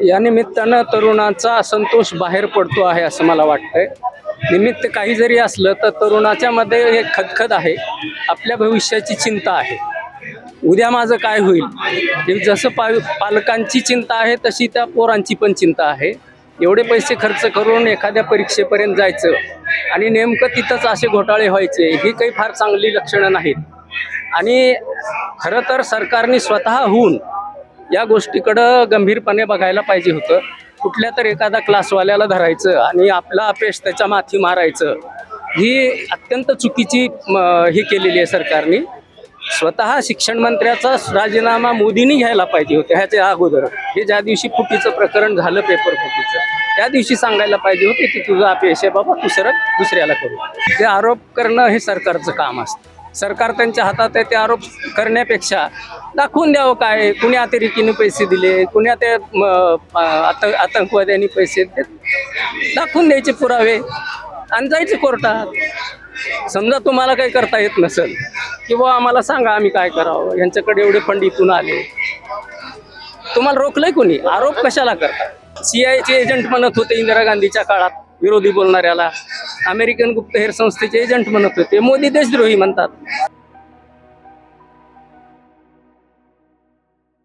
या निमित्तानं तरुणाचा असंतोष बाहेर पडतो आहे असं मला वाटतंय. निमित्त काही जरी असलं तर तरुणाच्या मध्ये एक खदखद आहे, आपल्या भविष्याची चिंता आहे. उद्या माझं काय होईल हे जसं पालकांची चिंता आहे तशी त्या पोरांची पण चिंता आहे. एवढे पैसे खर्च करून एखाद्या परीक्षेपर्यंत जायचं आणि नेमकं तिथंच असे घोटाळे व्हायचे, ही काही फार चांगली लक्षणं नाहीत. आणि खरं तर सरकारने स्वतःहून या गोष्टीकडं गंभीरपणे बघायला पाहिजे होतं. कुठल्या तर एखादा क्लासवाल्याला धरायचं आणि आपला अपयश त्याच्या माथी मारायचं, ही अत्यंत चुकीची ही केलेली आहे सरकारने. स्वतः शिक्षण मंत्र्याचा राजीनामा मोदींनी घ्यायला पाहिजे होते ह्याच्या अगोदर. हे ज्या दिवशी फुटीचं प्रकरण झालं, पेपर फुटीचं, त्या दिवशी सांगायला पाहिजे होते की तुझा अपयश आहे बाबा, तू सरक दुसऱ्याला करू. ते आरोप करणं हे सरकारचं काम असतं. सरकार त्यांच्या हातात आहे, ते आरोप करण्यापेक्षा दाखवून द्यावं काय कुणी अतिरेकीने पैसे दिले, कुण्या त्या आतंकवाद्यांनी पैसे दाखवून द्यायचे पुरावे आणि जायचे कोर्टात. समजा तुम्हाला काही करता येत नसेल किंवा आम्हाला सांगा आम्ही काय करावं, यांच्याकडे एवढे फंड इथून आले, तुम्हाला रोखलंय कोणी? आरोप कशाला करता? CIA एजंट म्हणत होते इंदिरा गांधीच्या काळात विरोधी बोलणाऱ्याला, अमेरिकन गुप्तहेर संस्थेचे एजंट म्हणत होते, मोदी देशद्रोही म्हणतात.